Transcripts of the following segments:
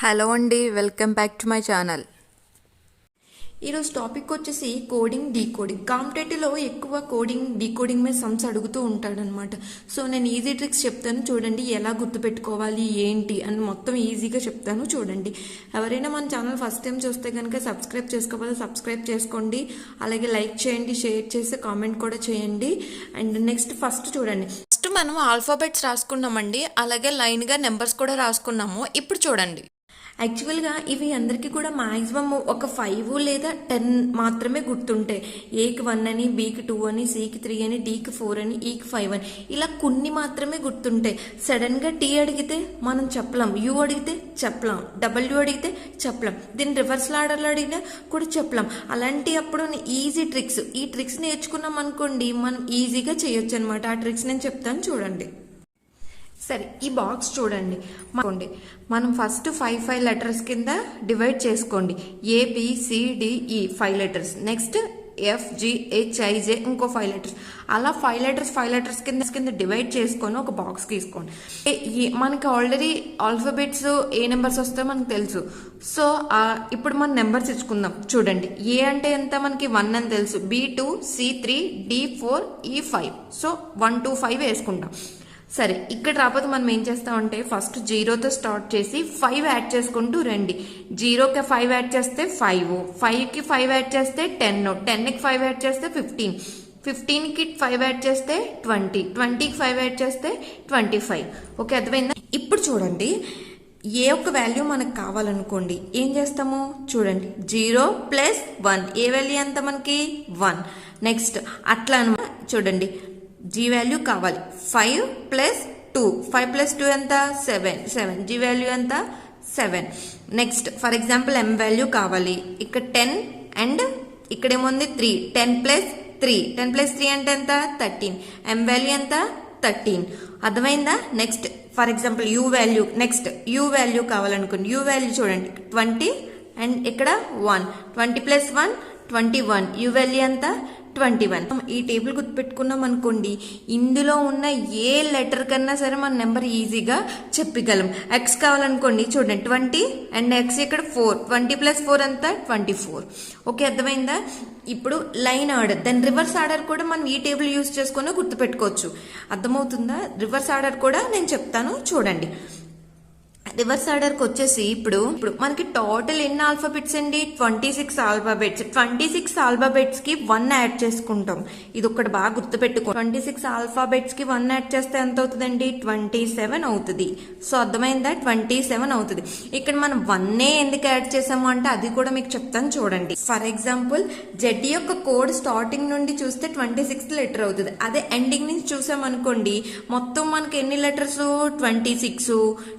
Hello అండి, welcome back to my channel. ఈరోజు topic వచ్చేసి కోడింగ్ డీకోడింగ్. కాంపిటేటివ్లో ఎక్కువ కోడింగ్ డీకోడింగ్ మీద సమ్స్ అడుగుతూ ఉంటాడనమాట. సో నేను ఈజీ ట్రిక్స్ చెప్తాను చూడండి, ఎలా గుర్తుపెట్టుకోవాలి ఏంటి అని మొత్తం ఈజీగా చెప్తాను చూడండి. ఎవరైనా మన ఛానల్ ఫస్ట్ టైం చూస్తే కనుక సబ్స్క్రైబ్ చేసుకోకపోతే సబ్స్క్రైబ్ చేసుకోండి, అలాగే లైక్ చేయండి, షేర్ చేసి కామెంట్ కూడా చేయండి. అండ్ నెక్స్ట్ ఫస్ట్ చూడండి, ఫస్ట్ మనం ఆల్ఫాబెట్స్ రాసుకున్నామండి, అలాగే లైన్గా నెంబర్స్ కూడా రాసుకున్నాము. ఇప్పుడు చూడండి, యాక్చువల్గా ఇవి అందరికీ కూడా మ్యాక్సిమం ఒక 5 లేదా 10 మాత్రమే గుర్తుంటాయి. ఏకి 1 అని, బికి 2 అని, సికి 3 అని, డికి 4 అని, ఈకి 5 అని, ఇలా కొన్ని మాత్రమే గుర్తుంటాయి. సడన్గా టీ అడిగితే మనం చెప్పలేం, యూ అడిగితే చెప్పలేం, డబ్ల్యూ అడిగితే చెప్పలేం, దీన్ని రివర్స్ ఆర్డర్లో అడిగినా కూడా చెప్పలేం. అలాంటి అప్పుడు ఈజీ ట్రిక్స్, ఈ ట్రిక్స్ నేర్చుకున్నాం అనుకోండి మనం ఈజీగా చేయొచ్చు అనమాట. ఆ ట్రిక్స్ నేను చెప్తాను చూడండి. సరే, ఈ బాక్స్ చూడండి, మనం ఫస్ట్ 5 లెటర్స్ కింద డివైడ్ చేసుకోండి. ABCDE 5 లెటర్స్, నెక్స్ట్ FGHIJ ఇంకో 5 లెటర్స్, అలా 5 లెటర్స్ కింద డివైడ్ చేసుకొని ఒక బాక్స్ తీసుకోండి. మనకి ఆల్రెడీ ఆల్ఫాబెట్స్ ఏ నెంబర్స్ వస్తాయో మనకు తెలుసు. సో ఇప్పుడు మనం నెంబర్స్ ఇచ్చుకుందాం చూడండి. ఏ అంటే ఎంత, మనకి 1 అని తెలుసు, B2, C3, D4, E5. So 1 2 5 వేసుకుంటాం. సరే, ఇక్కడ రాకపోతే మనం ఏం చేస్తామంటే ఫస్ట్ 0తో స్టార్ట్ చేసి 5 యాడ్ చేసుకుంటూ రండి. 0కి 5 యాడ్ చేస్తే 5, 5కి 5 యాడ్ చేస్తే 10, 10కి 5 యాడ్ చేస్తే 15, 15కి 5 యాడ్ చేస్తే 20, 20కి 5 యాడ్ చేస్తే 25. ఓకే, అర్థమైందా? ఇప్పుడు చూడండి, ఏ ఒక్క వాల్యూ మనకు కావాలనుకోండి ఏం చేస్తాము చూడండి, 0 + 1, ఏ వాల్యూ ఎంత మనకి 1. నెక్స్ట్ అట్లా అనమాట. చూడండి, జీ వాల్యూ కావాలి, 5 + 2, 5 + 2 ఎంత 7, జీ వాల్యూ ఎంత 7. Next for example M value కావాలి, ఇక్కడ 10 అండ్ ఇక్కడేముంది 3, 10 + 3, 10 + 3 అంటే ఎంత 13, ఎం వాల్యూ ఎంత 13. అర్థమైందా? Next for example U value, next U value కావాలనుకోండి, యూ వాల్యూ చూడండి 20 అండ్ ఇక్కడ 1, 20 + 1 21, యూ వాల్యూ ఎంత 21. ఈ టేబుల్ గుర్తుపెట్టుకున్నాం అనుకోండి, ఇందులో ఉన్న ఏ లెటర్ కన్నా సరే మన నెంబర్ ఈజీగా చెప్పగలం. ఎక్స్ కావాలనుకోండి చూడండి, 20 అండ్ ఎక్స్ ఇక్కడ 4, 20 + 4 అంతా 24. ఓకే, అర్థమైందా? ఇప్పుడు లైన్ ఆర్డర్, దాని రివర్స్ ఆర్డర్ కూడా మనం ఈ టేబుల్ యూజ్ చేసుకొని గుర్తుపెట్టుకోవచ్చు. అర్థమవుతుందా? రివర్స్ ఆర్డర్ కూడా నేను చెప్తాను చూడండి. రివర్స్ ఆర్డర్కి వచ్చేసి ఇప్పుడు మనకి టోటల్ ఎన్ని ఆల్ఫాబెట్స్ అండి, 26 ఆల్ఫాబెట్స్. 26 ఆల్ఫాబెట్స్ కి 1 యాడ్ చేసుకుంటాం. ఇది ఒకటి బాగా గుర్తుపెట్టుకో, 26 ఆల్ఫాబెట్స్ కి 1 యాడ్ చేస్తే ఎంత అవుతుందండి 27 అవుతుంది. సో అర్థమైందా? 27 అవుతుంది. ఇక్కడ మనం 1 ఎందుకు యాడ్ చేసాము అంటే అది కూడా మీకు చెప్తాను చూడండి. ఫర్ ఎగ్జాంపుల్ జెడ్ యొక్క కోడ్ స్టార్టింగ్ నుండి చూస్తే 26 లెటర్ అవుతుంది. అదే ఎండింగ్ నుంచి చూసామనుకోండి మొత్తం మనకి ఎన్ని లెటర్స్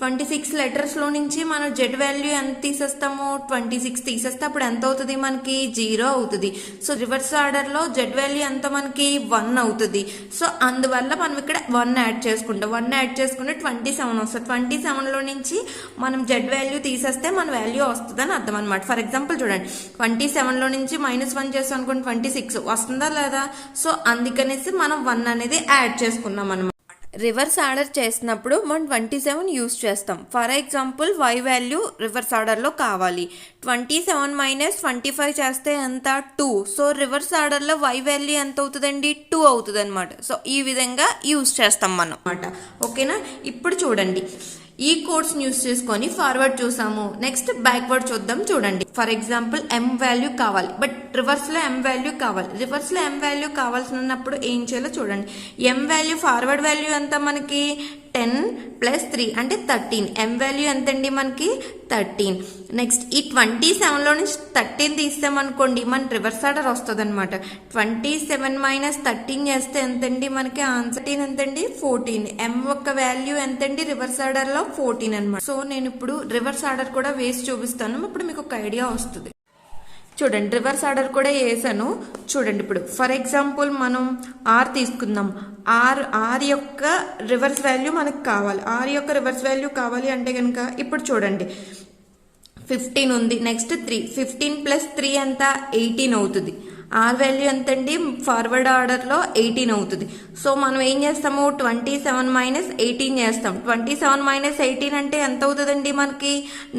26 లెటర్స్ లో నుంచి మనం జెడ్ వాల్యూ ఎంత తీసేస్తాము 26 తీసేస్తే అప్పుడు ఎంత అవుతుంది మనకి 0 అవుతుంది. సో రివర్స్ ఆర్డర్ లో జెడ్ వాల్యూ ఎంత మనకి 1 అవుతుంది. సో అందువల్ల మనం ఇక్కడ 1 యాడ్ చేసుకుంటాం. 1 యాడ్ చేసుకుంటే 27 వస్తుంది. 27 లో నుంచి మనం జెడ్ వాల్యూ తీసేస్తే మన వాల్యూ వస్తుంది అని అర్థం అనమాట. ఫర్ ఎగ్జాంపుల్ చూడండి, 27 లో నుంచి -1 చేస్తాం అనుకోండి 26 వస్తుందా లేదా. సో అందుకనేసి మనం 1 అనేది యాడ్ చేసుకున్నాం అనమాట. రివర్స్ ఆర్డర్ చేసినప్పుడు మనం 27 యూజ్ చేస్తాం. For example y value reverse ఆర్డర్లో కావాలి, 27 - 25 చేస్తే ఎంత 2. సో రివర్స్ ఆర్డర్లో y వాల్యూ ఎంత అవుతుందండి 2 అవుతుంది అనమాట. సో ఈ విధంగా యూజ్ చేస్తాం మనం అనమాట. ఓకేనా? ఇప్పుడు చూడండి, ఈ కోడ్స్ యూజ్ చేసుకొని ఫార్వర్డ్ చూసాము, నెక్స్ట్ బ్యాక్వర్డ్ చూద్దాం చూడండి. ఫర్ ఎగ్జాంపుల్ ఎం వాల్యూ కావాలి, బట్ రివర్స్ లో ఎం వాల్యూ కావాలి. రివర్స్ లో ఎం వాల్యూ కావాల్సినప్పుడు ఏం చేయాలో చూడండి. ఎం వాల్యూ ఫార్వర్డ్ వాల్యూ ఎంత మనకి 10 + 3 అంటే 13. ఎం వాల్యూ ఎంతండి మనకి 13. నెక్స్ట్ ఈ 27 లో నుంచి 13 తీసామనుకోండి మన రివర్స్ ఆర్డర్ వస్తుంది అనమాట. 27 - 13 చేస్తే ఎంతండి మనకి ఆన్సర్ ఎంతండి 14. ఎం యొక్క వాల్యూ ఎంతండి రివర్స్ ఆర్డర్ లో 14 అనమాట. సో నేను ఇప్పుడు రివర్స్ ఆర్డర్ కూడా వేసి చూపిస్తాను, ఇప్పుడు మీకు ఒక ఐడియా వస్తుంది. చూడండి, రివర్స్ ఆర్డర్ కూడా వేసాను చూడండి. ఇప్పుడు ఫర్ ఎగ్జాంపుల్ మనం ఆర్ తీసుకుందాం. ఆర్ యొక్క రివర్స్ వాల్యూ మనకు కావాలి. ఆర్ యొక్క రివర్స్ వాల్యూ కావాలి అంటే కనుక ఇప్పుడు చూడండి 15 ఉంది, నెక్స్ట్ 3, 15 + 3 ఎంత 18 అవుతుంది. ఆర్ వాల్యూ ఎంతండి ఫార్వర్డ్ ఆర్డర్లో 18 అవుతుంది. సో మనం ఏం చేస్తాము 27 - 18 చేస్తాం. 27 - 18 అంటే ఎంత అవుతుందండి మనకి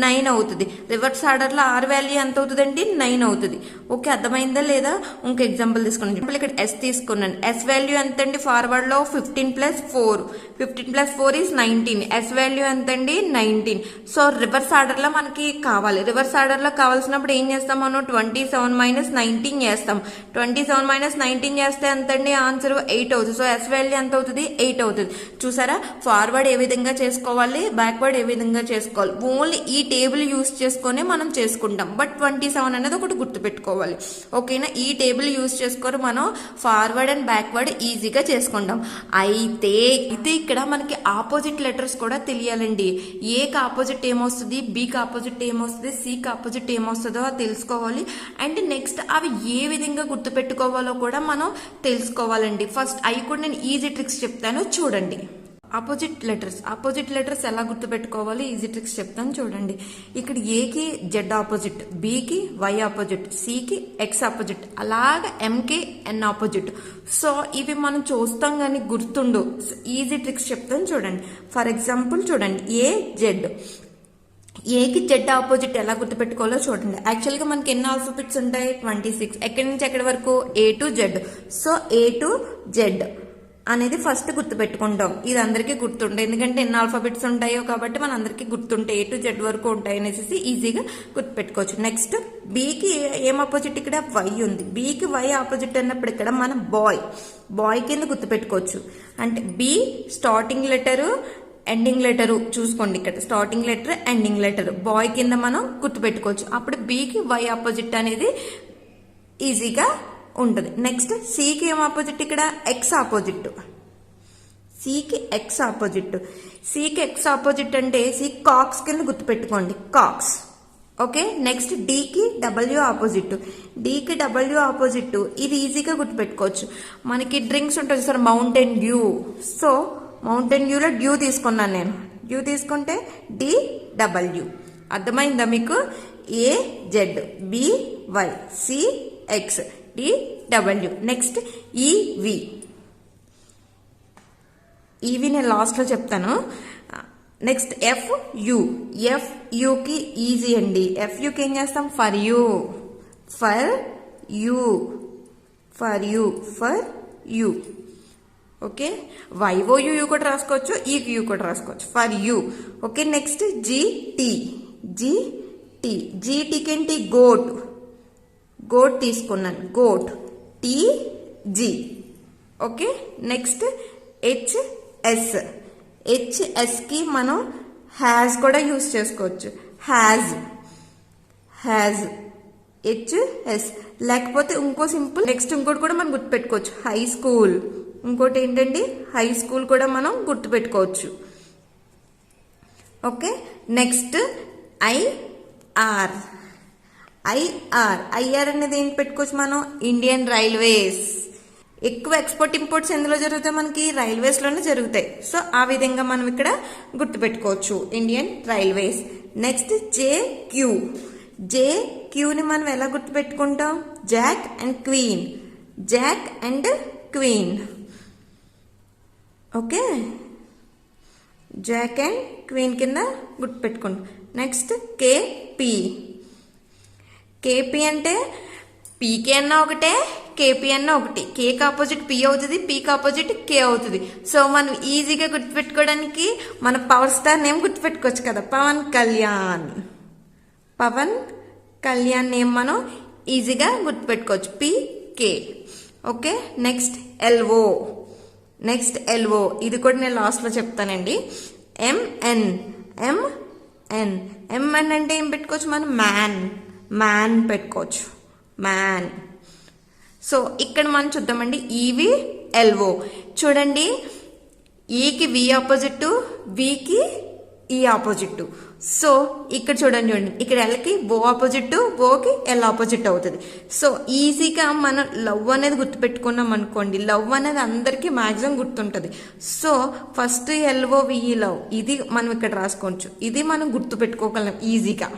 9 అవుతుంది. రివర్స్ ఆర్డర్లో R వాల్యూ ఎంత అవుతుందండి 9 అవుతుంది. ఓకే, అర్థమైందా లేదా? ఇంకో ఎగ్జాంపుల్ తీసుకున్నాను. ఇప్పుడు ఇక్కడ S తీసుకున్నాను. S వాల్యూ ఎంత అండి ఫార్వర్డ్ లో 15 + 4. 15 + 4 = 19. S వాల్యూ ఎంత అండి 19. సో రివర్స్ ఆర్డర్ లో మనకి కావాలి. రివర్స్ ఆర్డర్ లో కావాల్సినప్పుడు ఏం చేస్తాం మనం 27 - 19 చేస్తాం. 27 - 19 చేస్తే ఎంత అండి ఆన్సర్ 8 అవుతుంది. సో S వాల్యూ ఎంత అవుతుంది 8 అవుతుంది. చూసారా, ఫార్వర్డ్ ఏ విధంగా చేసుకోవాలి, బ్యాక్వర్డ్ ఏ విధంగా చేసుకోవాలి. ఓన్లీ ఈ టేబుల్ యూస్ చేసుకొని మనం చేసుకుంటాం. బట్ 27 అనేది ఒకటి గుర్తుపెట్టుకోవాలి. ఓకేనా, ఈ టేబుల్ యూస్ చేసుకొని మనం ఫార్వర్డ్ అండ్ బ్యాక్వర్డ్ ఈజీగా చేసుకుంటాం. అయితే ఇక్కడ మనకి ఆపోజిట్ లెటర్స్ కూడా తెలియాలండి. ఏకి ఆపోజిట్ ఏమొస్తుంది, బికి ఆపోజిట్ ఏమొస్తుంది, సికి ఆపోజిట్ ఏమొస్తుందో తెలుసుకోవాలి. అండ్ నెక్స్ట్ అవి ఏ విధంగా గుర్తుపెట్టుకోవాలో కూడా మనం తెలుసుకోవాలండి. ఫస్ట్ అవి కూడా నేను ఈజీ ట్రిక్స్ చెప్తాను, చూడండి. ఆపోజిట్ లెటర్స్ ఎలా గుర్తుపెట్టుకోవాలి, ఈజీ ట్రిక్స్ చెప్తాను చూడండి. ఇక్కడ ఏకి జెడ్ ఆపోజిట్, బికి వై ఆపోజిట్, సికి ఎక్స్ ఆపోజిట్, అలాగా ఎంకి ఎన్ ఆపోజిట్. సో ఇవి మనం చూస్తాం కానీ గుర్తుండు. ఈజీ ట్రిక్స్ చెప్తాను చూడండి. ఫర్ ఎగ్జాంపుల్ చూడండి, ఏ జెడ్, ఏకి జెడ్ ఆపోజిట్ ఎలా గుర్తుపెట్టుకోవాలో చూడండి. యాక్చువల్గా మనకి ఎన్ని ఆల్ఫాబెట్స్ ఉంటాయి 26. ఎక్కడి నుంచి ఎక్కడి వరకు A to Z. So A to Z అనేది ఫస్ట్ గుర్తుపెట్టుకుంటాం. ఇది అందరికీ గుర్తుండే, ఎందుకంటే ఎన్ని ఆల్ఫాబెట్స్ ఉంటాయో కాబట్టి మన అందరికీ గుర్తుంటాయి. A to Z వరకు ఉంటాయి అనేసి ఈజీగా గుర్తుపెట్టుకోవచ్చు. నెక్స్ట్ బికి ఏం ఆపోజిట్, ఇక్కడ వై ఉంది. బికి వై ఆపోజిట్ అన్నప్పుడు ఇక్కడ మనం బాయ్ కింద గుర్తుపెట్టుకోవచ్చు. అంటే B starting letter ending letter చూసుకోండి. ఇక్కడ starting letter ending letter boy కింద మనం గుర్తుపెట్టుకోవచ్చు. అప్పుడు బికి వై ఆపోజిట్ అనేది ఈజీగా ఉంటుంది. నెక్స్ట్ సికి ఏం ఆపోజిట్, ఇక్కడ ఎక్స్ ఆపోజిట్. సికి ఎక్స్ ఆపోజిట్ అంటే సి కాక్స్ కింద గుర్తుపెట్టుకోండి, కాక్స్. ఓకే, నెక్స్ట్ డికి డబ్ల్యూ ఆపోజిట్. ఇది ఈజీగా గుర్తుపెట్టుకోవచ్చు. మనకి డ్రింక్స్ ఉంటుంది సార్, మౌంటైన్ డ్యూ. సో మౌంటైన్ డ్యూలో డ్యూ తీసుకున్నాను నేను. డ్యూ తీసుకుంటే DW. అర్థమైందా మీకు? A Z, B Y, C X, DW. Next ఈవి నేను లాస్ట్లో చెప్తాను. నెక్స్ట్ FUకి ఈజీ అండి. FUకి ఏం చేస్తాం, ఫర్ యూ. ఓకే, YOU కూడా రాసుకోవచ్చు, EQ కూడా రాసుకోవచ్చు, ఫర్ యూ. ఓకే, నెక్స్ట్ GTకి ఏంటి, గోట్ తీసుకున్నాను, గోట్, TG. ఓకే, నెక్స్ట్ హెచ్ఎస్కి మనం హ్యాజ్ కూడా యూస్ చేసుకోవచ్చు, హ్యాజ్ HS. లేకపోతే ఇంకో సింపుల్, నెక్స్ట్ ఇంకోటి కూడా మనం గుర్తుపెట్టుకోవచ్చు, హై స్కూల్. ఇంకోటి ఏంటండి, హై స్కూల్ కూడా మనం గుర్తుపెట్టుకోవచ్చు. ఓకే, నెక్స్ట్ ఐఆర్ అనేది ఏంటి పెట్టుకోవచ్చు మనం, ఇండియన్ రైల్వేస్. ఎక్కువ ఎక్స్పోర్ట్ ఇంపోర్ట్స్ ఎందులో జరుగుతాయి, మనకి రైల్వేస్ లోనే జరుగుతాయి. సో ఆ విధంగా మనం ఇక్కడ గుర్తుపెట్టుకోవచ్చు, ఇండియన్ రైల్వేస్. నెక్స్ట్ JQని మనం ఎలా గుర్తుపెట్టుకుంటాం, jack and queen. Okay, jack and queen కింద గుర్తుపెట్టుకుంటాం. నెక్స్ట్ కేపీ అంటే పీకే అన్న ఒకటే, కేపీ అన్న ఒకటి. కేకి ఆపోజిట్ పి అవుతుంది, పీకి ఆపోజిట్ కే అవుతుంది. సో మనం ఈజీగా గుర్తుపెట్టుకోవడానికి మన పవర్ స్టార్ నేమ్ గుర్తుపెట్టుకోవచ్చు కదా, పవన్ కళ్యాణ్ నేమ్ మనం ఈజీగా గుర్తుపెట్టుకోవచ్చు, PK. ఓకే, నెక్స్ట్ ఎల్ఓ ఇది కూడా నేను లాస్ట్లో చెప్తానండి. MN అంటే ఏం పెట్టుకోవచ్చు మనం, మ్యాన్ పెట్టుకోవచ్చు, మ్యాన్. సో ఇక్కడ మనం చూద్దామండి, EVLO. చూడండి, ఈకి వి ఆపోజిట్, వికి ఈ ఆపోజిట్. సో ఇక్కడ చూడండి, ఇక్కడ ఎల్కి ఓ ఆపోజిట్, ఓకి ఎల్ ఆపోజిట్ అవుతుంది. సో ఈజీగా మనం లవ్ అనేది గుర్తుపెట్టుకున్నాం అనుకోండి. లవ్ అనేది అందరికీ మ్యాక్సిమం గుర్తుంటుంది. సో ఫస్ట్ LOVE లవ్, ఇది మనం ఇక్కడ రాసుకోవచ్చు. ఇది మనం గుర్తుపెట్టుకోగలం ఈజీగా.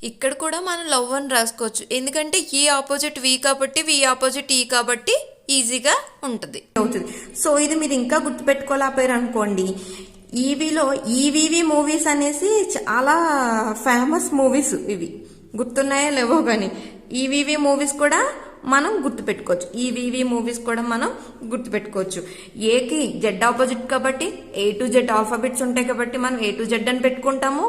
ఇక్కడ కూడా మనం లవ్ అని రాసుకోవచ్చు, ఎందుకంటే ఈ ఆపోజిట్ వి కాబట్టి, వి ఆపోజిట్ ఈ కాబట్టి ఈజీగా ఉంటుంది అవుతుంది. సో ఇది మీరు ఇంకా గుర్తుపెట్టుకోలేకపోయారు అనుకోండి, ఈవీవి మూవీస్ అనేసి చాలా ఫేమస్ మూవీస్ ఇవి, గుర్తున్నాయో లేవో కానీ ఈవీవి మూవీస్ కూడా మనం గుర్తుపెట్టుకోవచ్చు. ఈవీవి మూవీస్ కూడా మనం గుర్తుపెట్టుకోవచ్చు. ఏకి జెడ్ ఆపోజిట్ కాబట్టి ఏ టు జెడ్ ఆల్ఫాబెట్స్ ఉంటాయి కాబట్టి మనం ఏ టు జెడ్ అని పెట్టుకుంటాము.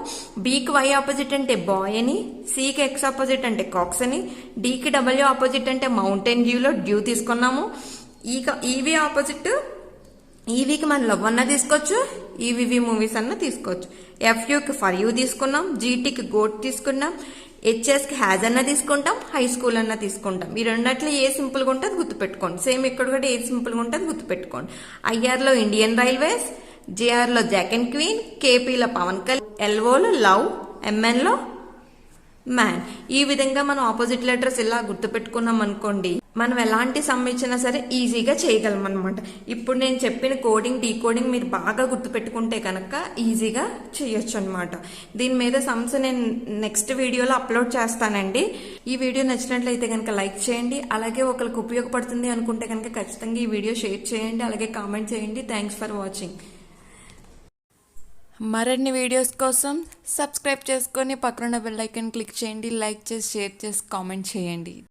బీకి వై ఆపోజిట్ అంటే బాయ్ అని, సికి ఎక్స్ ఆపోజిట్ అంటే కాక్స్ అని, డీకి డబ్ల్యూ ఆపోజిట్ అంటే మౌంటైన్ డ్యూలో డ్యూ తీసుకున్నాము. ఈవీ ఆపోజిట్ ఈవీకి మనం లవ్ అన్న తీసుకోవచ్చు, ఈవీవి మూవీస్ అన్న తీసుకోవచ్చు. ఎఫ్యూకి ఫర్ యూ తీసుకున్నాం, జీటీకి గోట్ తీసుకున్నాం, హెచ్ఎస్కి హ్యాజ్ అన్న తీసుకుంటాం, హై స్కూల్ అన్న తీసుకుంటాం. ఈ రెండట్లో ఏ సింపుల్గా ఉంటుంది గుర్తుపెట్టుకోండి. సేమ్ ఇక్కడ కూడా ఏ సింపుల్గా ఉంటుంది గుర్తుపెట్టుకోండి. ఐఆర్లో ఇండియన్ రైల్వేస్, జేఆర్లో జాక్ అండ్ క్వీన్, కేపీలో పవన్ కళ్యాణ్, ఎల్ఓలో లవ్, ఎంఎన్లో మ్యాన్. ఈ విధంగా మనం ఆపోజిట్ లెటర్స్ ఇలా గుర్తుపెట్టుకున్నాం అనుకోండి, మనం ఎలాంటి సమ్ ఇచ్చినా సరే ఈజీగా చేయగలం అనమాట. ఇప్పుడు నేను చెప్పిన కోడింగ్ డీకోడింగ్ మీరు బాగా గుర్తుపెట్టుకుంటే కనుక ఈజీగా చేయొచ్చు అనమాట. దీని మీద సమ్స్ నేను నెక్స్ట్ వీడియోలో అప్లోడ్ చేస్తానండి. ఈ వీడియో నచ్చినట్లయితే కనుక లైక్ చేయండి. అలాగే ఒకరికి ఉపయోగపడుతుంది అనుకుంటే కనుక ఖచ్చితంగా ఈ వీడియో షేర్ చేయండి, అలాగే కామెంట్ చేయండి. Thanks for watching. మరిన్ని వీడియోస్ కోసం సబ్స్క్రైబ్ చేసుకొని పక్కన బెల్ ఐకాన్ క్లిక్ చేయండి. లైక్ చేసి షేర్ చేసి కామెంట్ చేయండి.